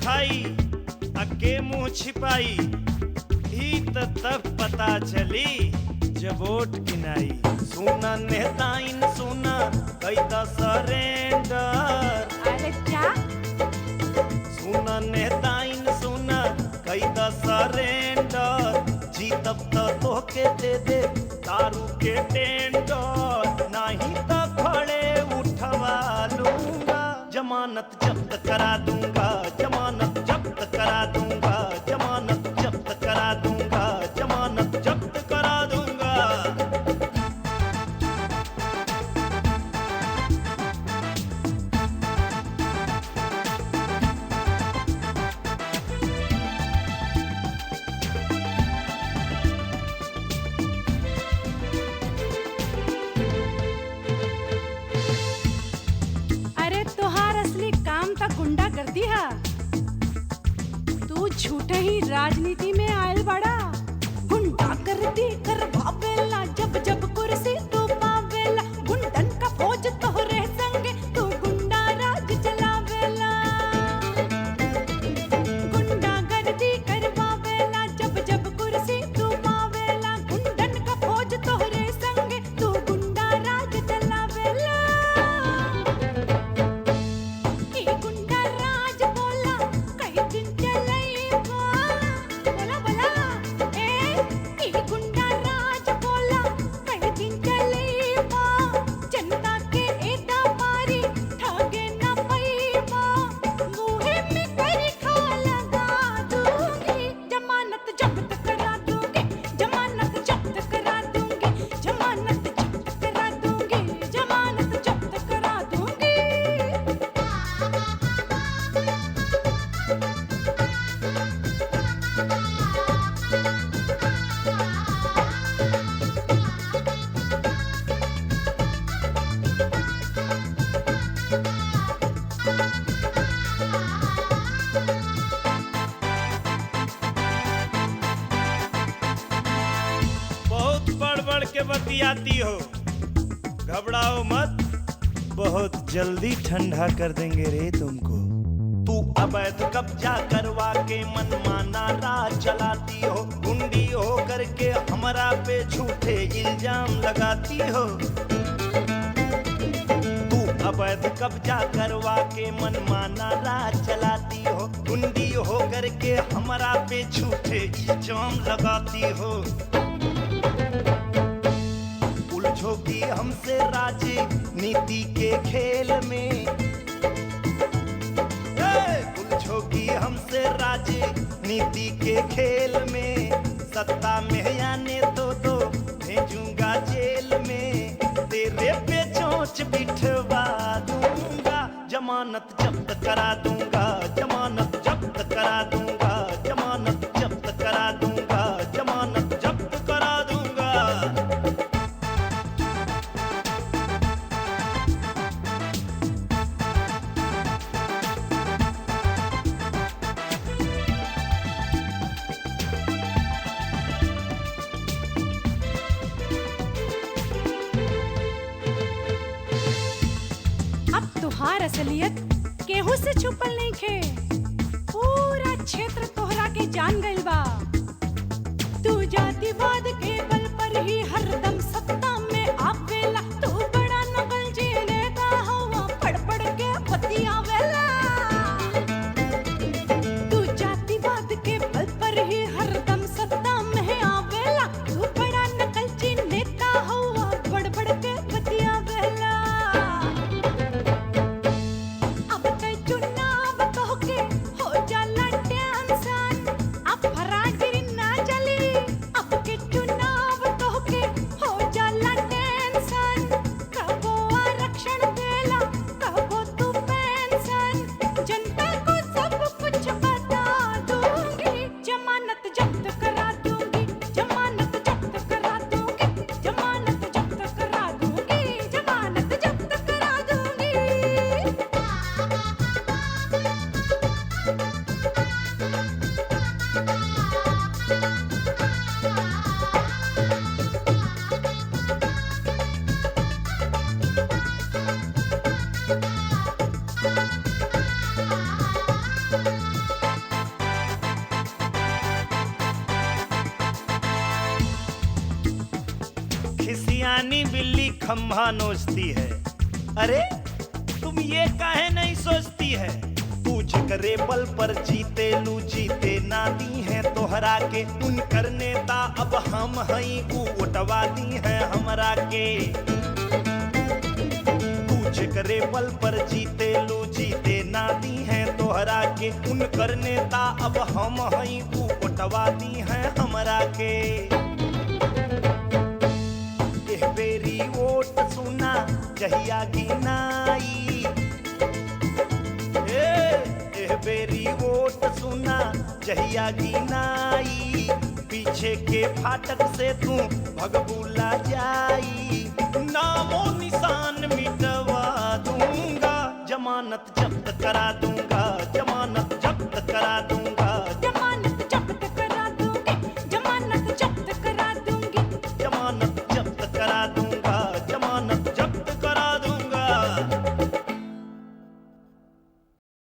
खाई अके मुंह छिपाई ही त तब पता चली जब वोट गिनाई। सुना नेताइन सुना कैदा सरेंडर। अरे क्या? सुना नेताइन सुना कैदा सरेंडर। जीतब त तोहके दे दे दारू के टेंडर। नहीं तो खड़े उठवा लूंगा जमानत जब्त करा दूंगा। जमानत जब्त करा दूंगा। जमानत जब्त करा दूंगा। जमानत जब्त करा दूंगा। अरे तोहार असली काम तक गुंडा कर दिया। तू झूठे ही राजनीति में आयल बड़ा। गुंडा कर दी करवावेला जब जब कुर्सी तू पावेला। गुंडन का फौज तोहरे संगे तू गुंडा राज चलावेला। गुंडा गर्दी करवावेला जब जब कुर्सी तू पावेला। गुंडन का फौज तोहरे संगे तू गुंडा राज चलावेला। ई गुंडा राज बोला कई दिन चलेगा। बोला बोला ए ई गुंडा राज बोला कई दिन चलेगा। जनता के एदा मारी ठगे न पैबा। मुहे में करी खा लगा दूंगी जमानत जब्त करा दूंगी। जमानत जब्त करा दूंगी। जमानत जब्त करा दूंगी। जमानत जब्त करा दूंगी। बहुत बढ़ बढ़ के बतियाती हो। घबराओ मत बहुत जल्दी ठंडा कर देंगे रे तुमको। तू अवैध कब्जा करवा के मनमाना राज चलाती हो। गुंडी हो करके हमरा पे झूठे इल्जाम लगाती हो। तू अवैध कब्जा करवा के मनमाना राज चलाती हो। गुंडी हो करके हमरा पे झूठे इल्जाम लगाती हो। उलझोगी हमसे राजनीति के खेल में। उलझोगी हमसे राजनीति के खेल में। सत्ता में आने तो भेजूंगा जेल में। तेरे पे चोंच बिठवा दूंगा। जमानत जब्त करा दूंगा। जमानत जब्त करा दूंगा। जमानत जब्त करा दूंगा। जमानत जब्त करा दूंगा। अब तुहार असलियत केहू से छुपल नहीं खे। पूरा क्षेत्र तोहरा के जान गइल बा। तू जातिवाद के बल पर ही हरदम सत्ता में आवेला। तू बड़ा नकलची नेता हवा पढ़ पढ़ के बतियावेला। तू जातिवाद के बल पर ही हरदम सत्ता में आवेला। तू बड़ा नकलची नेता हवा पढ़ पढ़ के बतियावेला। अब ते चुनाव तोहके हो जाला टेंशन। अब फरागिरी ना चली। अब के चुनाव तोहके हो जाला टेंशन। खम्भा नोचती है। अरे तुम ये काहे नहीं सोचती है, तू जिकरे बल पर जीते लू, जीते ना दी है तोहरा के उन करने ता, अब हम हई ऊ उठवा दी है हमरा के। तू जिकरे बल पर जीते लू, जीते ना दी है तोहरा के उन करने ता, अब हम हई ऊ उठवा दी है हमरा के। एह बेरी वोट सुना जहिया गिनाई, एह बेरी वोट सुना जहिया गिनाई, पीछे के फाटक से तू भगबुला जाई, नामो निशान मिटवा दूंगा, जमानत जब्त करा दूंगा।